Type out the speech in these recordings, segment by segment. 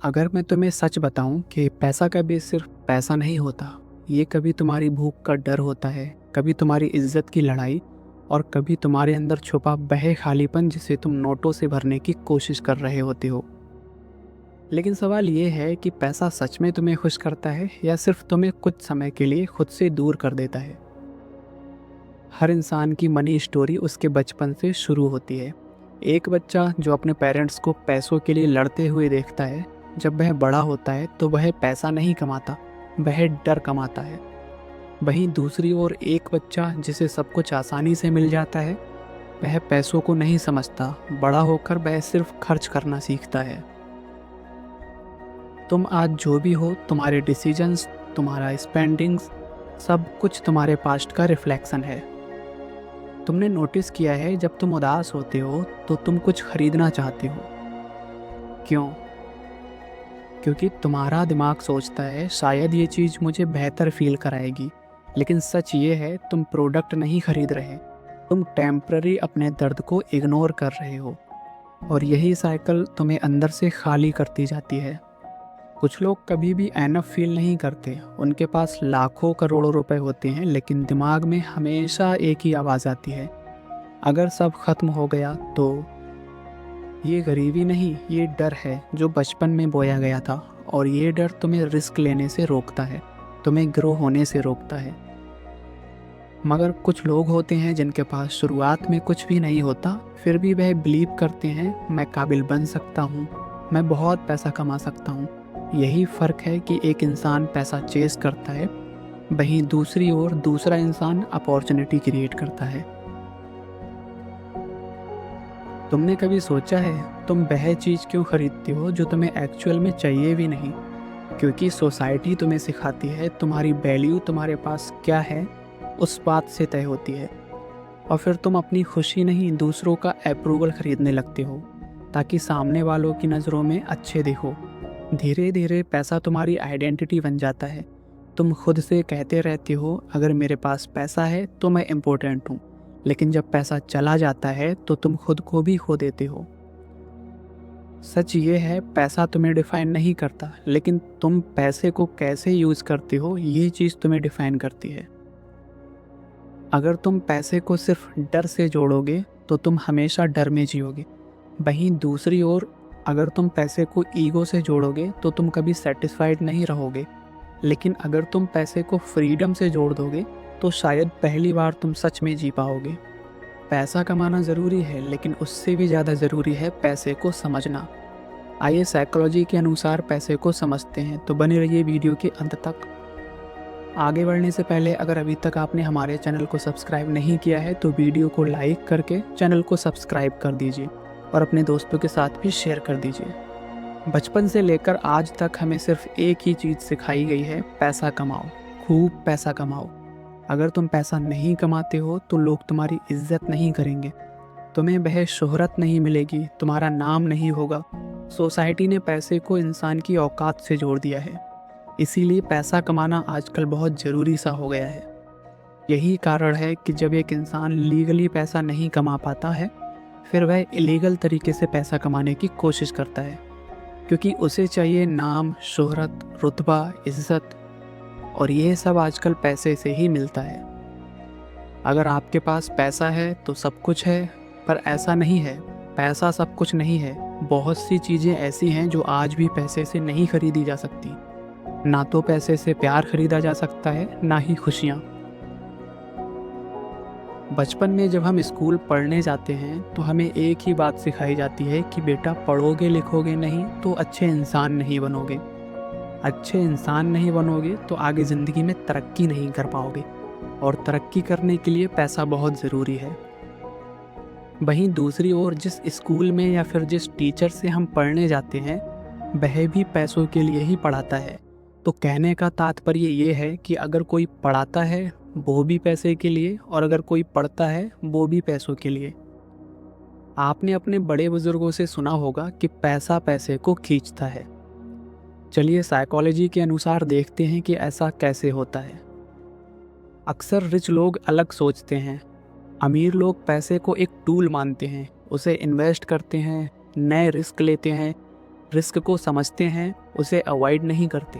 अगर मैं तुम्हें सच बताऊं कि पैसा कभी सिर्फ पैसा नहीं होता, ये कभी तुम्हारी भूख का डर होता है, कभी तुम्हारी इज्जत की लड़ाई और कभी तुम्हारे अंदर छुपा वह खालीपन जिसे तुम नोटों से भरने की कोशिश कर रहे होते हो। लेकिन सवाल ये है कि पैसा सच में तुम्हें खुश करता है या सिर्फ तुम्हें कुछ समय के लिए खुद से दूर कर देता है। हर इंसान की मनी स्टोरी उसके बचपन से शुरू होती है। एक बच्चा जो अपने पेरेंट्स को पैसों के लिए लड़ते हुए देखता है, जब वह बड़ा होता है तो वह पैसा नहीं कमाता, वह डर कमाता है। वहीं दूसरी ओर एक बच्चा जिसे सब कुछ आसानी से मिल जाता है, वह पैसों को नहीं समझता, बड़ा होकर वह सिर्फ खर्च करना सीखता है। तुम आज जो भी हो, तुम्हारे डिसीजंस, तुम्हारा स्पेंडिंग्स, सब कुछ तुम्हारे पास्ट का रिफ्लेक्शन है। तुमने नोटिस किया है जब तुम उदास होते हो तो तुम कुछ खरीदना चाहते हो। क्यों? क्योंकि तुम्हारा दिमाग सोचता है शायद ये चीज़ मुझे बेहतर फील कराएगी। लेकिन सच ये है, तुम प्रोडक्ट नहीं खरीद रहे, तुम टेम्पररी अपने दर्द को इग्नोर कर रहे हो। और यही साइकिल तुम्हें अंदर से खाली करती जाती है। कुछ लोग कभी भी एनफ फील नहीं करते, उनके पास लाखों करोड़ों रुपए होते हैं लेकिन दिमाग में हमेशा एक ही आवाज़ आती है, अगर सब खत्म हो गया तो। ये गरीबी नहीं, ये डर है जो बचपन में बोया गया था, और ये डर तुम्हें रिस्क लेने से रोकता है, तुम्हें ग्रो होने से रोकता है। मगर कुछ लोग होते हैं जिनके पास शुरुआत में कुछ भी नहीं होता, फिर भी वह बिलीव करते हैं मैं काबिल बन सकता हूँ, मैं बहुत पैसा कमा सकता हूँ। यही फ़र्क है कि एक इंसान पैसा चेस करता है, वहीं दूसरी ओर दूसरा इंसान अपॉर्चुनिटी क्रिएट करता है। तुमने कभी सोचा है तुम वह चीज़ क्यों खरीदते हो जो तुम्हें एक्चुअल में चाहिए भी नहीं? क्योंकि सोसाइटी तुम्हें सिखाती है तुम्हारी वैल्यू तुम्हारे पास क्या है उस बात से तय होती है। और फिर तुम अपनी खुशी नहीं, दूसरों का अप्रूवल खरीदने लगते हो ताकि सामने वालों की नज़रों में अच्छे दिखो। धीरे धीरे पैसा तुम्हारी आइडेंटिटी बन जाता है। तुम खुद से कहते रहते हो अगर मेरे पास पैसा है तो मैं इम्पोर्टेंट हूँ। लेकिन जब पैसा चला जाता है तो तुम खुद को भी खो देते हो। सच ये है, पैसा तुम्हें डिफाइन नहीं करता, लेकिन तुम पैसे को कैसे यूज़ करते हो ये चीज़ तुम्हें डिफाइन करती है। अगर तुम पैसे को सिर्फ डर से जोड़ोगे तो तुम हमेशा डर में जियोगे। वहीं दूसरी ओर अगर तुम पैसे को ईगो से जोड़ोगे तो तुम कभी सेटिस्फाइड नहीं रहोगे। लेकिन अगर तुम पैसे को फ्रीडम से जोड़ दोगे तो शायद पहली बार तुम सच में जी पाओगे। पैसा कमाना ज़रूरी है, लेकिन उससे भी ज़्यादा ज़रूरी है पैसे को समझना। आइए साइकोलॉजी के अनुसार पैसे को समझते हैं, तो बने रहिए वीडियो के अंत तक। आगे बढ़ने से पहले अगर अभी तक आपने हमारे चैनल को सब्सक्राइब नहीं किया है तो वीडियो को लाइक करके चैनल को सब्सक्राइब कर दीजिए और अपने दोस्तों के साथ भी शेयर कर दीजिए। बचपन से लेकर आज तक हमें सिर्फ एक ही चीज़ सिखाई गई है, पैसा कमाओ, खूब पैसा कमाओ। अगर तुम पैसा नहीं कमाते हो तो लोग तुम्हारी इज्जत नहीं करेंगे, तुम्हें वह शोहरत नहीं मिलेगी, तुम्हारा नाम नहीं होगा। सोसाइटी ने पैसे को इंसान की औकात से जोड़ दिया है, इसीलिए पैसा कमाना आजकल बहुत ज़रूरी सा हो गया है। यही कारण है कि जब एक इंसान लीगली पैसा नहीं कमा पाता है, फिर वह इलीगल तरीके से पैसा कमाने की कोशिश करता है, क्योंकि उसे चाहिए नाम, शोहरत, रुतबा, इज्जत, और ये सब आजकल पैसे से ही मिलता है। अगर आपके पास पैसा है तो सब कुछ है, पर ऐसा नहीं है। पैसा सब कुछ नहीं है। बहुत सी चीज़ें ऐसी हैं जो आज भी पैसे से नहीं खरीदी जा सकती। ना तो पैसे से प्यार खरीदा जा सकता है, ना ही खुशियाँ। बचपन में जब हम स्कूल पढ़ने जाते हैं तो हमें एक ही बात सिखाई जाती है कि बेटा पढ़ोगे लिखोगे नहीं तो अच्छे इंसान नहीं बनोगे। अच्छे इंसान नहीं बनोगे तो आगे ज़िंदगी में तरक्की नहीं कर पाओगे, और तरक्की करने के लिए पैसा बहुत ज़रूरी है। वहीं दूसरी ओर जिस स्कूल में या फिर जिस टीचर से हम पढ़ने जाते हैं, वह भी पैसों के लिए ही पढ़ाता है। तो कहने का तात्पर्य ये है कि अगर कोई पढ़ाता है वो भी पैसे के लिए, और अगर कोई पढ़ता है वो भी पैसों के लिए। आपने अपने बड़े बुजुर्गों से सुना होगा कि पैसा पैसे को खींचता है। चलिए साइकोलॉजी के अनुसार देखते हैं कि ऐसा कैसे होता है। अक्सर रिच लोग अलग सोचते हैं। अमीर लोग पैसे को एक टूल मानते हैं, उसे इन्वेस्ट करते हैं, नए रिस्क लेते हैं, रिस्क को समझते हैं, उसे अवॉइड नहीं करते।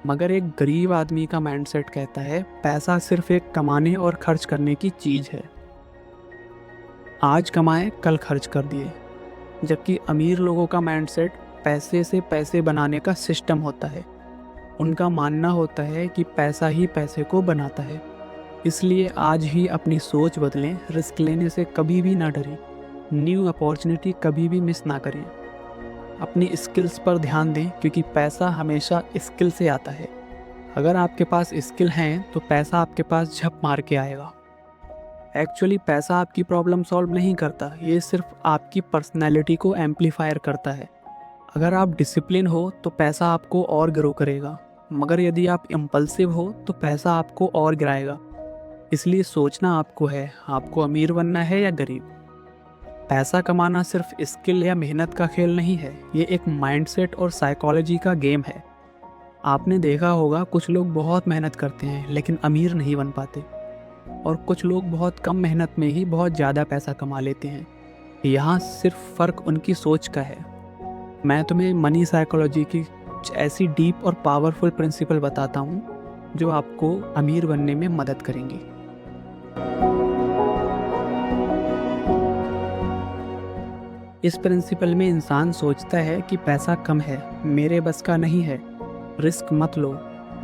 मगर एक गरीब आदमी का माइंडसेट कहता है पैसा सिर्फ एक कमाने और खर्च करने की चीज़ है। आज कमाए कल खर्च कर दिए। जबकि अमीर लोगों का माइंडसेट पैसे से पैसे बनाने का सिस्टम होता है। उनका मानना होता है कि पैसा ही पैसे को बनाता है। इसलिए आज ही अपनी सोच बदलें, रिस्क लेने से कभी भी ना डरें, न्यू अपॉर्चुनिटी कभी भी मिस ना करें। अपनी स्किल्स पर ध्यान दें, क्योंकि पैसा हमेशा स्किल से आता है। अगर आपके पास स्किल हैं तो पैसा आपके पास झप मार के आएगा। एक्चुअली पैसा आपकी प्रॉब्लम सॉल्व नहीं करता, ये सिर्फ आपकी पर्सनैलिटी को एम्पलीफायर करता है। अगर आप डिसिप्लिन हो तो पैसा आपको और ग्रो करेगा, मगर यदि आप इम्पल्सिव हो तो पैसा आपको और गिराएगा। इसलिए सोचना आपको है, आपको अमीर बनना है या गरीब। पैसा कमाना सिर्फ स्किल या मेहनत का खेल नहीं है, ये एक माइंडसेट और साइकोलॉजी का गेम है। आपने देखा होगा कुछ लोग बहुत मेहनत करते हैं लेकिन अमीर नहीं बन पाते, और कुछ लोग बहुत कम मेहनत में ही बहुत ज़्यादा पैसा कमा लेते हैं। यहाँ सिर्फ फ़र्क उनकी सोच का है। मैं तुम्हें मनी साइकोलॉजी की कुछ ऐसी डीप और पावरफुल प्रिंसिपल बताता हूँ जो आपको अमीर बनने में मदद करेंगी। इस प्रिंसिपल में इंसान सोचता है कि पैसा कम है, मेरे बस का नहीं है, रिस्क मत लो।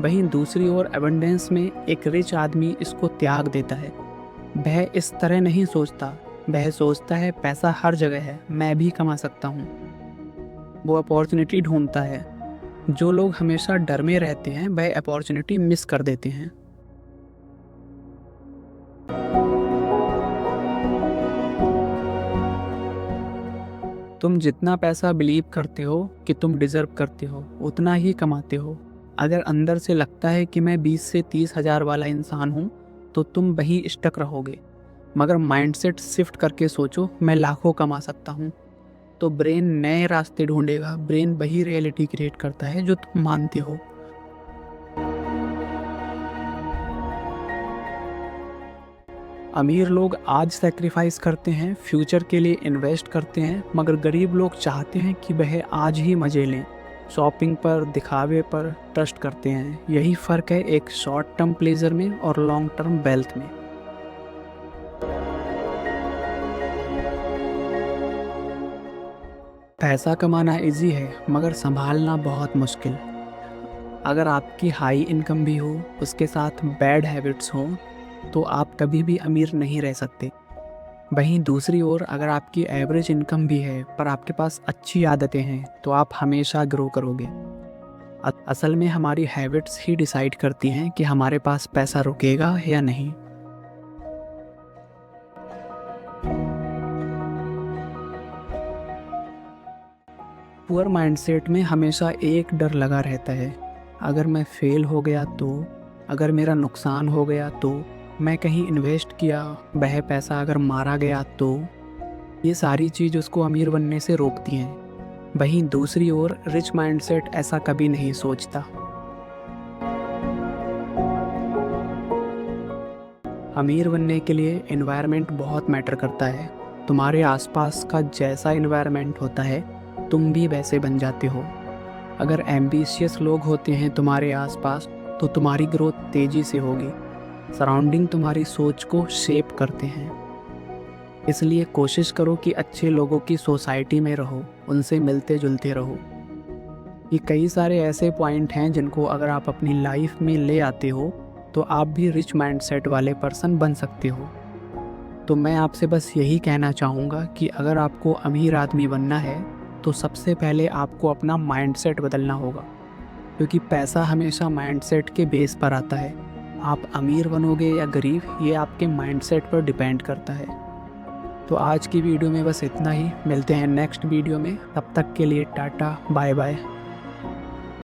वहीं दूसरी ओर एबंडेंस में एक रिच आदमी इसको त्याग देता है। वह इस तरह नहीं सोचता, वह सोचता है पैसा हर जगह है, मैं भी कमा सकता हूँ। वो अपॉर्चुनिटी ढूंढता है। जो लोग हमेशा डर में रहते हैं वह अपॉर्चुनिटी मिस कर देते हैं। तुम जितना पैसा बिलीव करते हो कि तुम डिज़र्व करते हो, उतना ही कमाते हो। अगर अंदर से लगता है कि मैं 20 से 30 हज़ार वाला इंसान हूँ तो तुम वहीं स्टक रहोगे। मगर माइंडसेट शिफ्ट करके सोचो मैं लाखों कमा सकता हूँ, तो ब्रेन नए रास्ते ढूंढेगा। ब्रेन वही रियलिटी क्रिएट करता है जो तुम मानते हो। अमीर लोग आज सैक्रिफाइस करते हैं, फ्यूचर के लिए इन्वेस्ट करते हैं, मगर गरीब लोग चाहते हैं कि वह आज ही मज़े लें। शॉपिंग पर, दिखावे पर ट्रस्ट करते हैं। यही फ़र्क है एक शॉर्ट टर्म प्लेजर में और लॉन्ग टर्म वेल्थ में। पैसा कमाना इजी है मगर संभालना बहुत मुश्किल। अगर आपकी हाई इनकम भी हो, उसके साथ बैड हैबिट्स हों, तो आप कभी भी अमीर नहीं रह सकते। वहीं दूसरी ओर अगर आपकी एवरेज इनकम भी है पर आपके पास अच्छी आदतें हैं तो आप हमेशा ग्रो करोगे। असल में हमारी हैबिट्स ही डिसाइड करती हैं कि हमारे पास पैसा रुकेगा या नहीं। पुअर माइंडसेट में हमेशा एक डर लगा रहता है, अगर मैं फेल हो गया तो, अगर मेरा नुकसान हो गया तो, मैं कहीं इन्वेस्ट किया, वह पैसा अगर मारा गया तो। ये सारी चीज़ उसको अमीर बनने से रोकती हैं। वहीं दूसरी ओर रिच माइंडसेट ऐसा कभी नहीं सोचता। अमीर बनने के लिए एनवायरनमेंट बहुत मैटर करता है। तुम्हारे आसपास का जैसा एनवायरनमेंट होता है तुम भी वैसे बन जाते हो। अगर एम्बिशियस लोग होते हैं तुम्हारे आसपास तो तुम्हारी ग्रोथ तेज़ी से होगी। सराउंडिंग तुम्हारी सोच को शेप करते हैं। इसलिए कोशिश करो कि अच्छे लोगों की सोसाइटी में रहो, उनसे मिलते जुलते रहो। ये कई सारे ऐसे पॉइंट हैं जिनको अगर आप अपनी लाइफ में ले आते हो तो आप भी रिच माइंडसेट वाले पर्सन बन सकते हो। तो मैं आपसे बस यही कहना चाहूँगा कि अगर आपको अमीर आदमी बनना है तो सबसे पहले आपको अपना माइंडसेट बदलना होगा, क्योंकि पैसा हमेशा माइंडसेट के बेस पर आता है। आप अमीर बनोगे या गरीब, ये आपके माइंडसेट पर डिपेंड करता है। तो आज की वीडियो में बस इतना ही। मिलते हैं नेक्स्ट वीडियो में, तब तक के लिए टाटा बाय बाय।